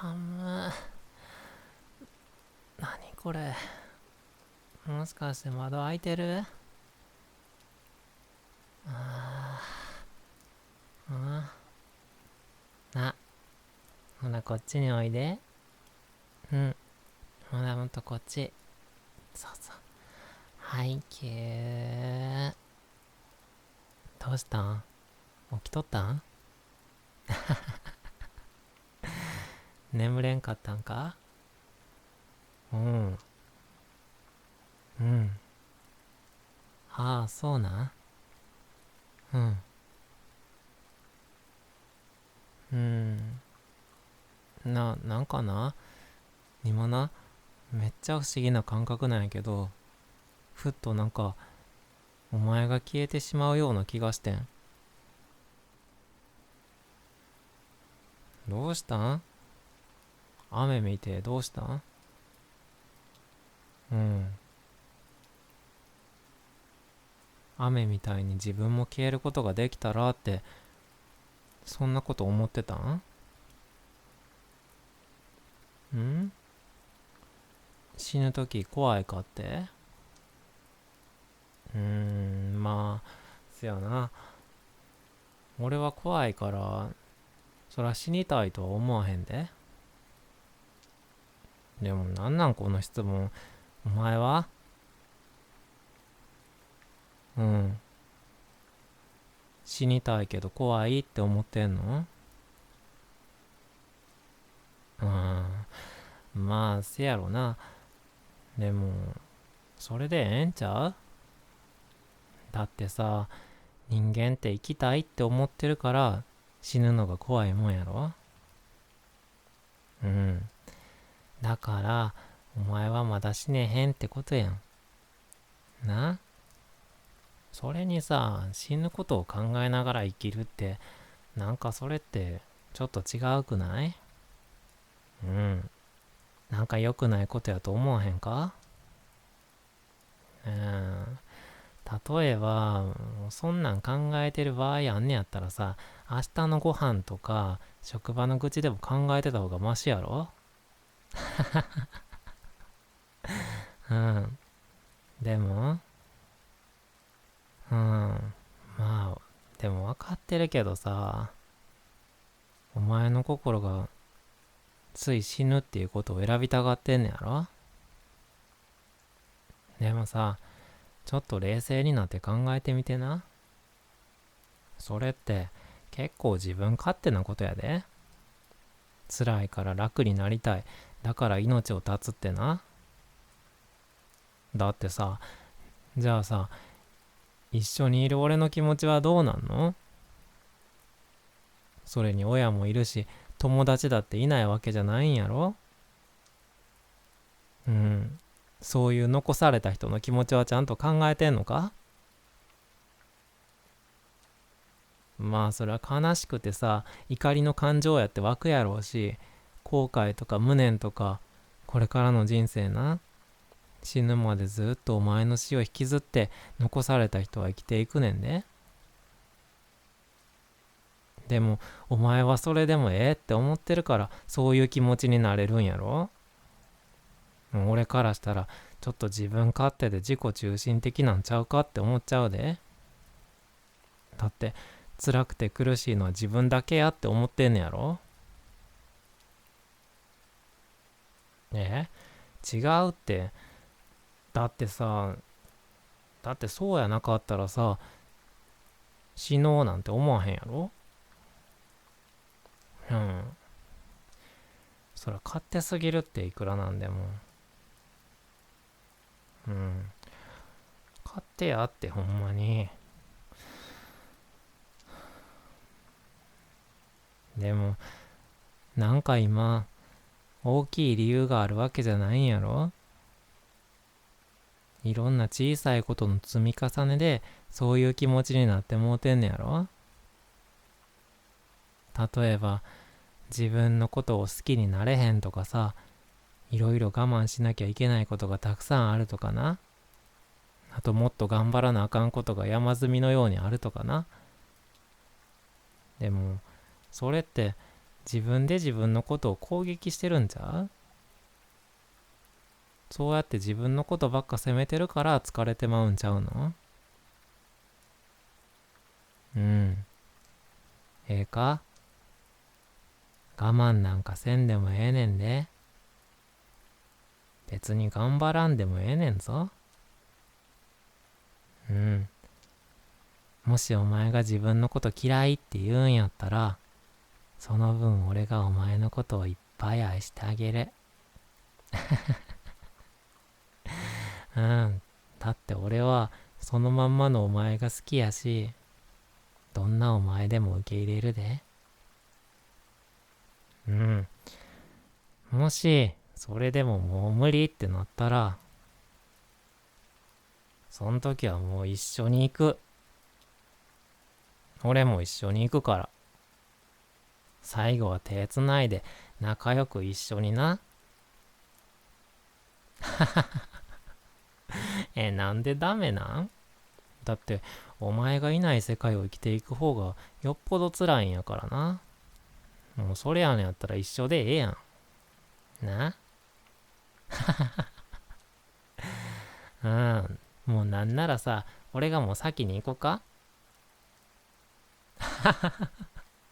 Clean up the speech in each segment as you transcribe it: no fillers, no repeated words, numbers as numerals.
寒何これ。もしかして窓開いてる？な、ほらこっちにおいで。うん、ほらもっとこっち。そうそう。はいキュー。どうしたん？起きとったん？眠れんかったんか？うん。うん。ああ、そうなん。うん。うん。なんかな、今な、めっちゃ不思議な感覚なんやけど、ふっとなんか、お前が消えてしまうような気がしてん。どうしたん？雨見てどうしたん？うん。雨みたいに自分も消えることができたらって、そんなこと思ってたん？ん？死ぬ時怖いかって？まあ、せやな。俺は怖いから、そら死にたいとは思わへんで。でもなんなんこの質問。お前は？うん。死にたいけど怖いって思ってんの？うん。まあ、せやろな。でも、それでええんちゃう？だってさ、人間って生きたいって思ってるから死ぬのが怖いもんやろ？うん。だから、お前はまだ死ねへんってことやん。な？それにさ、死ぬことを考えながら生きるって、なんかそれってちょっと違うくない？うん。なんか良くないことやと思わへんか？うん。例えば、そんなん考えてる場合あんねやったらさ、明日のご飯とか、職場の愚痴でも考えてた方がマシやろ？うん。でも、うん。まあ、でも分かってるけどさ、お前の心がつい死ぬっていうことを選びたがってんねやろ？でもさ、ちょっと冷静になって考えてみてな。それって結構自分勝手なことやで。辛いから楽になりたい。だから命を絶つってな。だってさ、じゃあさ、一緒にいる俺の気持ちはどうなんの？それに親もいるし、友達だっていないわけじゃないんやろ？うん。そういう残された人の気持ちはちゃんと考えてんのか？まあそれは悲しくてさ、怒りの感情やって湧くやろうし、後悔とか無念とか、これからの人生な、死ぬまでずっとお前の死を引きずって残された人は生きていくねんで。でもお前はそれでもええって思ってるからそういう気持ちになれるんやろ？もう俺からしたらちょっと自分勝手で自己中心的なんちゃうかって思っちゃうで。だって辛くて苦しいのは自分だけやって思ってんねやろ？え？違うって。だってさ、だってそうやなかったらさ、死のうなんて思わへんやろ？うん。そら勝手すぎるっていくらなんでも。うん。勝手やってほんまに。でも、なんか今、大きい理由があるわけじゃないんやろ？いろんな小さいことの積み重ねで、そういう気持ちになってもうてんねやろ？例えば、自分のことを好きになれへんとかさ、いろいろ我慢しなきゃいけないことがたくさんあるとかな。あともっと頑張らなあかんことが山積みのようにあるとかな。でも、それって自分で自分のことを攻撃してるんちゃう？そうやって自分のことばっか責めてるから疲れてまうんちゃうの？うん。ええか？我慢なんかせんでもええねんで。別に頑張らんでもええねんぞ。うん。もしお前が自分のこと嫌いって言うんやったら、その分俺がお前のことをいっぱい愛してあげる。うん。だって俺はそのまんまのお前が好きやし、どんなお前でも受け入れるで。うん。もし、それでももう無理ってなったら、そん時はもう一緒に行く。俺も一緒に行くから。最後は手つないで仲良く一緒にな。なんでダメなん？だって、お前がいない世界を生きていく方がよっぽど辛いんやからな。もうそれやねんやったら一緒でええやん。な？うん。もうなんならさ、俺がもう先に行こうか？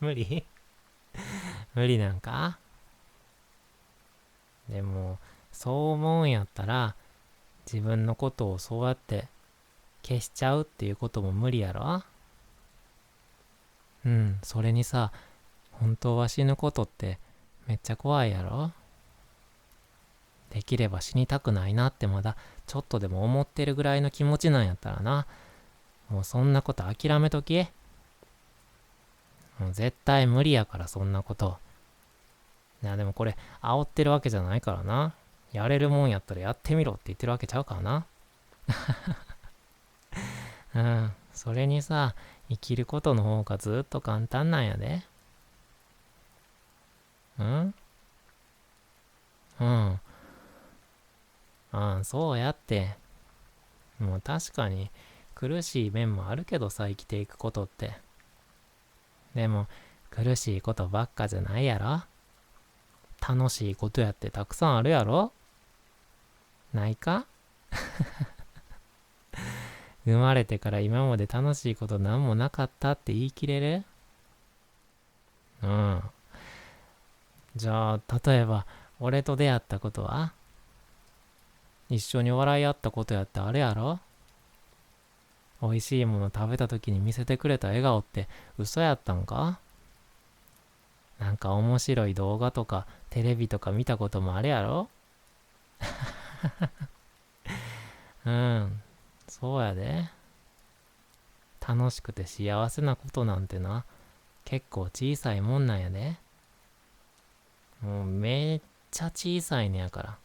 無理？無理なんか？でも、そう思うんやったら、自分のことをそうやって消しちゃうっていうことも無理やろ？うん、それにさ、本当は死ぬことってめっちゃ怖いやろ？できれば死にたくないなってまだちょっとでも思ってるぐらいの気持ちなんやったらな、もうそんなこと諦めとき。もう絶対無理やからそんなこと。でもこれ煽ってるわけじゃないからな。やれるもんやったらやってみろって言ってるわけちゃうからな。うん。それにさ、生きることの方がずっと簡単なんやで。うんうん。そうやって。もう確かに苦しい面もあるけどさ、生きていくことって。でも、苦しいことばっかじゃないやろ？楽しいことやってたくさんあるやろ？ないか？生まれてから今まで楽しいことなんもなかったって言い切れる？うん。じゃあ、例えば、俺と出会ったことは？一緒に笑い合ったことやってあるやろ？美味しいもの食べた時に見せてくれた笑顔って嘘やったんか？なんか面白い動画とかテレビとか見たこともあるやろ？うん。そうやで。楽しくて幸せなことなんてな、結構小さいもんなんやで。もうめっちゃ小さいねやか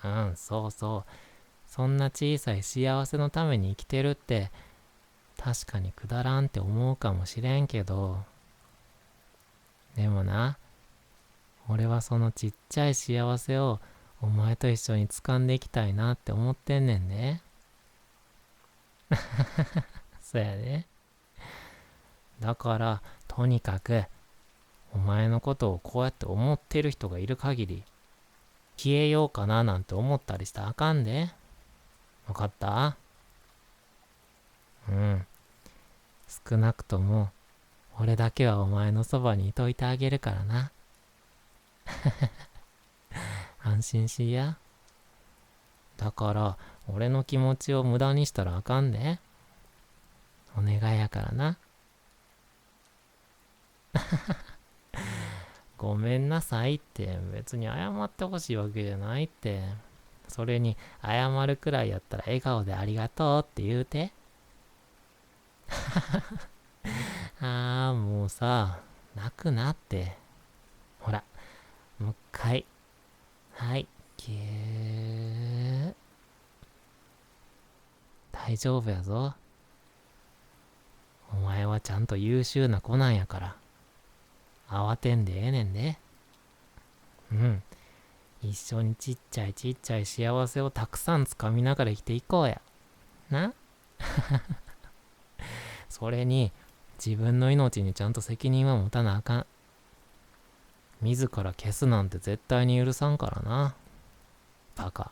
ら。うん、そうそう。そんな小さい幸せのために生きてるって、確かにくだらんって思うかもしれんけど、でもな、俺はそのちっちゃい幸せをお前と一緒に掴んでいきたいなって思ってんねんね。そやで。だから、とにかく、お前のことをこうやって思ってる人がいる限り、消えようかななんて思ったりしたらあかんで。わかった？うん。少なくとも、俺だけはお前のそばにいといてあげるからな。安心しいや。だから、俺の気持ちを無駄にしたらあかんで。お願いやからな。ごめんなさいって別に謝ってほしいわけじゃないって。それに謝るくらいやったら笑顔でありがとうって言うて。もうさ、泣くなって。ほら、もう一回。はい、ぎゅー。大丈夫やぞ。お前はちゃんと優秀な子なんやから。慌てんでええねんで。うん。一緒にちっちゃいちっちゃい幸せをたくさんつかみながら生きていこうや。な？それに、自分の命にちゃんと責任は持たなあかん。自ら消すなんて絶対に許さんからな。バカ。